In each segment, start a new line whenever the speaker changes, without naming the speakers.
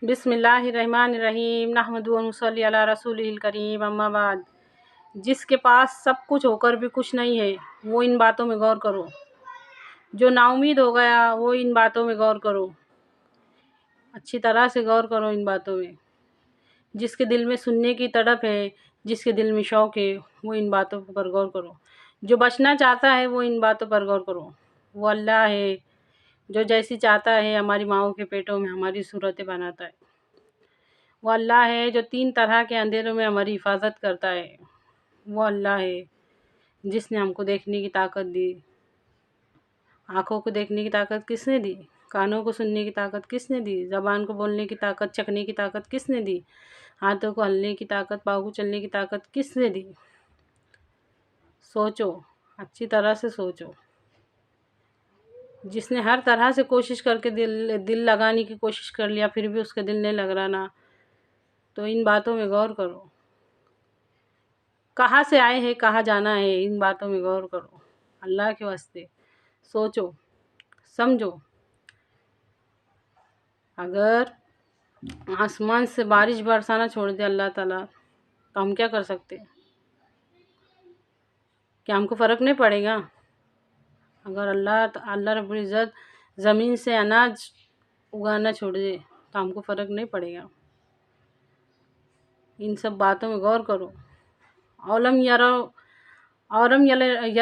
بسم اللہ الرحمن الرحیم نحمدہ و نصلی علی رسولہ الکریم اما بعد۔ جس کے پاس سب کچھ ہو کر بھی کچھ نہیں ہے وہ ان باتوں میں غور کرو۔ جو نا امید ہو گیا وہ ان باتوں میں غور کرو، اچھی طرح سے غور کرو ان باتوں میں۔ جس کے دل میں سننے کی تڑپ ہے، جس کے دل میں شوق ہے، وہ ان باتوں پر غور کرو۔ جو بچنا چاہتا ہے وہ ان باتوں پر غور کرو۔ وہ اللہ ہے جو جیسی چاہتا ہے ہماری ماؤں کے پیٹوں میں ہماری صورتیں بناتا ہے۔ وہ اللہ ہے جو 3 طرح کے اندھیروں میں ہماری حفاظت کرتا ہے۔ وہ اللہ ہے جس نے ہم کو دیکھنے کی طاقت دی۔ آنکھوں کو دیکھنے کی طاقت کس نے دی؟ کانوں کو سننے کی طاقت کس نے دی؟ زبان کو بولنے کی طاقت، چکھنے کی طاقت کس نے دی؟ ہاتھوں کو ہلنے کی طاقت، پاؤں کو چلنے کی طاقت کس نے دی؟ سوچو، اچھی طرح سے سوچو۔ جس نے ہر طرح سے کوشش کر کے دل لگانے کی کوشش کر لیا پھر بھی اس کے دل نہیں لگ رہا نا، تو ان باتوں میں غور کرو۔ کہاں سے آئے ہیں، کہاں جانا ہے، ان باتوں میں غور کرو۔ اللہ کے واسطے سوچو، سمجھو۔ اگر آسمان سے بارش برسانا چھوڑ دے اللہ تعالیٰ تو ہم کیا کر سکتے؟ کیا ہم کو فرق نہیں پڑے گا؟ اگر اللہ رب العزت زمین سے اناج اگانا چھوڑ دے تو ہم کو فرق نہیں پڑے گا؟ ان سب باتوں میں غور کرو۔ اولم یر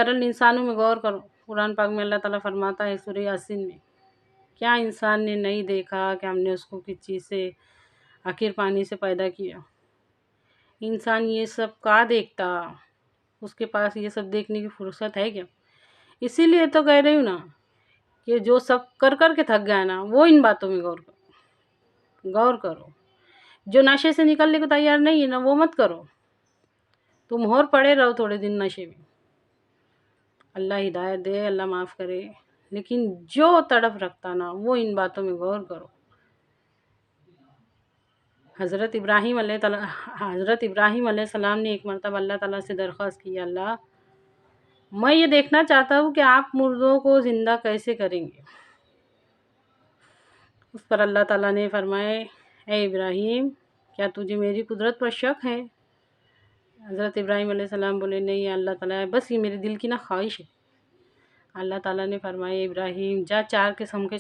الانسانوں میں غور کرو۔ قرآن پاک میں اللہ تعالیٰ فرماتا ہے سورہ یاسین میں، کیا انسان نے نہیں دیکھا کہ ہم نے اس کو کس چیز سے، آخر پانی سے پیدا کیا؟ انسان یہ سب کا دیکھتا، اس کے پاس یہ سب دیکھنے کی فرصت ہے کیا؟ اسی لیے تو کہہ رہی ہوں نا کہ جو سب کر کے تھک گیا نا وہ ان باتوں میں غور کرو۔ جو نشے سے نکلنے کو تیار نہیں ہے نا وہ مت کرو، تم اور پڑے رہو تھوڑے دن نشے میں۔ اللہ ہدایت دے، اللہ معاف کرے، لیکن جو تڑپ رکھتا نا وہ ان باتوں میں غور کرو۔ حضرت ابراہیم علیہ السلام نے ایک مرتبہ اللہ تعالیٰ سے درخواست کی، اللہ میں یہ دیکھنا چاہتا ہوں کہ آپ مردوں کو زندہ کیسے کریں گے؟ اس پر اللہ تعالیٰ نے فرمایا، اے ابراہیم کیا تجھے میری قدرت پر شک ہے؟ حضرت ابراہیم علیہ السلام بولے، نہیں اللہ تعالیٰ، بس یہ میرے دل کی نا خواہش ہے۔ اللہ تعالیٰ نے فرمایا، ابراہیم جا 4 قسم کے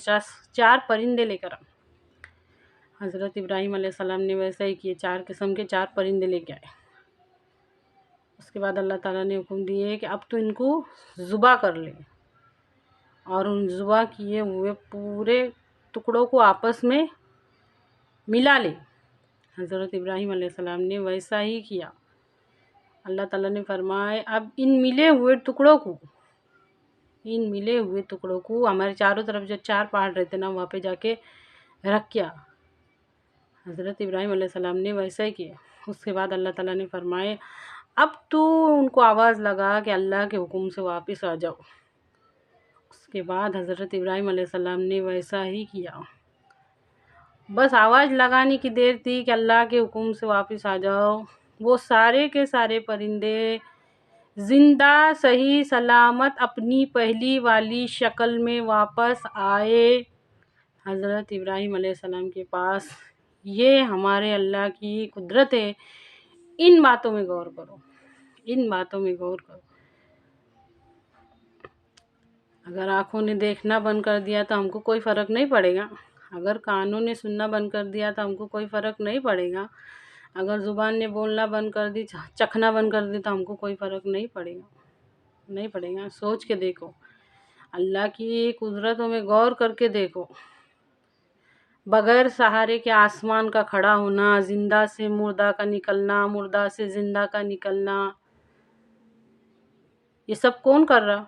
4 پرندے لے کر آ۔ حضرت ابراہیم علیہ السلام نے ویسا ہی کیے، 4 قسم کے 4 پرندے لے کے آئے۔ اس کے بعد اللہ تعالیٰ نے حکم دیے کہ اب تو ان کو ذبح کر لے، اور ان ذبح کیے ہوئے پورے ٹکڑوں کو آپس میں ملا لے۔ حضرت ابراہیم علیہ السلام نے ویسا ہی کیا۔ اللہ تعالیٰ نے فرمایا، اب ان ملے ہوئے ٹکڑوں کو ہمارے چاروں طرف جو 4 پہاڑ رہتے نا وہاں پہ جا کے رکھ کیا۔ حضرت ابراہیم علیہ السلام نے ویسا ہی کیا۔ اس کے بعد اللہ تعالیٰ نے فرمایا، اب تو ان کو آواز لگا کہ اللہ کے حکم سے واپس آ جاؤ۔ اس کے بعد حضرت ابراہیم علیہ السلام نے ویسا ہی کیا۔ بس آواز لگانے کی دیر تھی کہ اللہ کے حکم سے واپس آ جاؤ، وہ سارے کے سارے پرندے زندہ صحیح سلامت اپنی پہلی والی شکل میں واپس آئے حضرت ابراہیم علیہ السلام کے پاس۔ یہ ہمارے اللہ کی قدرت ہے۔ ان باتوں میں غور کرو، ان باتوں میں غور کرو۔ اگر آنکھوں نے دیکھنا بند کر دیا تو ہم کو کوئی فرق نہیں پڑے گا، اگر کانوں نے سننا بند کر دیا تو ہم کو کوئی فرق نہیں پڑے گا، اگر زبان نے بولنا بند کر دی، چکھنا بند کر دی تو ہم کو کوئی فرق نہیں پڑے گا۔ سوچ کے دیکھو، اللہ کی قدرتوں میں غور کر کے دیکھو۔ بغیر سہارے کے آسمان کا کھڑا ہونا، زندہ سے مردہ کا نکلنا، مردہ سے زندہ کا نکلنا، یہ سب کون کر رہا؟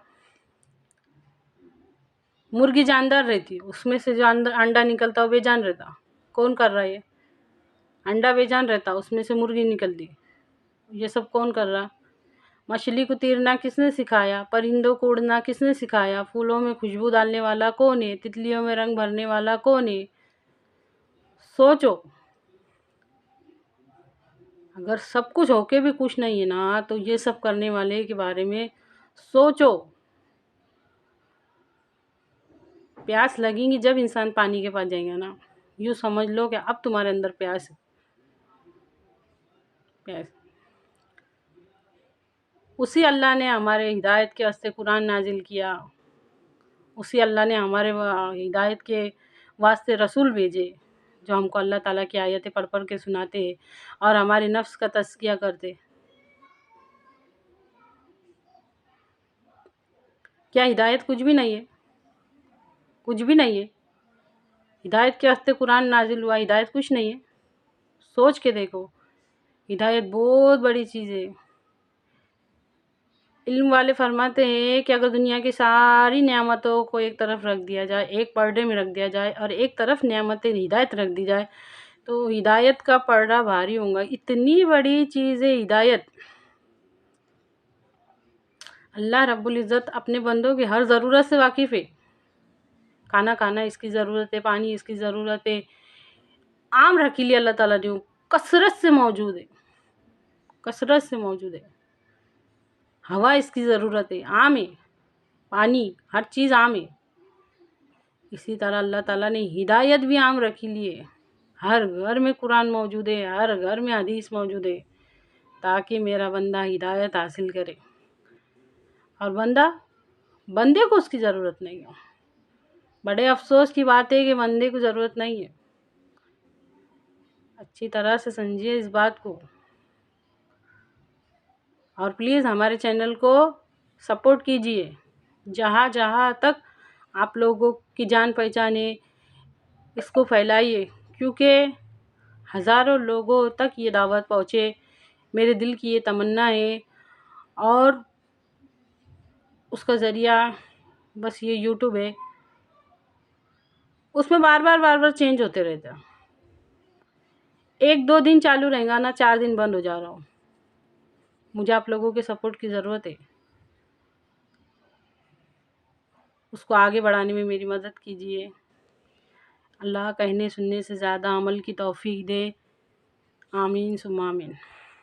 مرغی جاندار رہتی، اس میں سے جو انڈا نکلتا وہ بے جان رہتا، کون کر رہا؟ یہ انڈا بے جان رہتا، اس میں سے مرغی نکلتی، یہ سب کون کر رہا؟ مچھلی کو تیرنا کس نے سکھایا؟ پرندوں کو اڑنا کس نے سکھایا؟ پھولوں میں خوشبو ڈالنے والا کون ہے؟ تتلیوں میں رنگ بھرنے والا کون ہے؟ سوچو۔ اگر سب کچھ ہو کے بھی کچھ نہیں ہے نا تو یہ سب کرنے والے کے بارے میں سوچو۔ پیاس لگیں گی جب انسان پانی کے پاس جائیں گا نا، یوں سمجھ لو کہ اب تمہارے اندر پیاس ہے، پیاس۔ اسی اللہ نے ہمارے ہدایت کے واسطے قرآن نازل کیا، اسی اللہ نے ہمارے ہدایت کے واسطے رسول بھیجے جو ہم کو اللہ تعالیٰ کی آیتیں پڑھ پڑھ کے سناتے ہیں اور ہمارے نفس کا تزکیہ کرتے۔ کیا ہدایت کچھ بھی نہیں ہے؟ کچھ بھی نہیں ہے۔ ہدایت کے واسطے قرآن نازل ہوا، ہدایت کچھ نہیں ہے۔ سوچ کے دیکھو، ہدایت بہت بڑی چیز ہے۔ علم والے فرماتے ہیں کہ اگر دنیا کی ساری نعمتوں کو ایک طرف رکھ دیا جائے، ایک پردے میں رکھ دیا جائے اور ایک طرف نعمت ہدایت رکھ دی جائے تو ہدایت کا پردہ بھاری ہوگا۔ اتنی بڑی چیز ہے ہدایت۔ اللہ رب العزت اپنے بندوں کی ہر ضرورت سے واقف ہے۔ کھانا کھانا اس کی ضرورت ہے، پانی اس کی ضرورت ہے، عام رکھ لیے اللہ تعالیٰ نے، کثرت سے موجود ہے، کثرت سے موجود ہے۔ ہوا اس کی ضرورت ہے، عام ہے، پانی ہر چیز عام ہے۔ اسی طرح اللہ تعالیٰ نے ہدایت بھی عام رکھی لی ہے۔ ہر گھر میں قرآن موجود ہے، ہر گھر میں حدیث موجود ہے تاکہ میرا بندہ ہدایت حاصل کرے، اور بندے کو اس کی ضرورت نہیں ہو۔ بڑے افسوس کی بات ہے کہ بندے کو ضرورت نہیں ہے۔ اچھی طرح سے سمجھیے اس بات کو، اور پلیز ہمارے چینل کو سپورٹ کیجیے۔ جہاں جہاں تک آپ لوگوں کی جان پہچان ہے اس کو پھیلائیے، کیونکہ ہزاروں لوگوں تک یہ دعوت پہنچے، میرے دل کی یہ تمنا ہے۔ اور اس کا ذریعہ بس یہ یوٹیوب ہے، اس میں بار بار چینج ہوتے رہتا، 1-2 دن چالو رہے گا نا، 4 دن بند ہو جا رہا ہوں۔ مجھے آپ لوگوں کے سپورٹ کی ضرورت ہے، اس کو آگے بڑھانے میں میری مدد کیجیے۔ اللہ کہنے سننے سے زیادہ عمل کی توفیق دے، آمین ثم آمین۔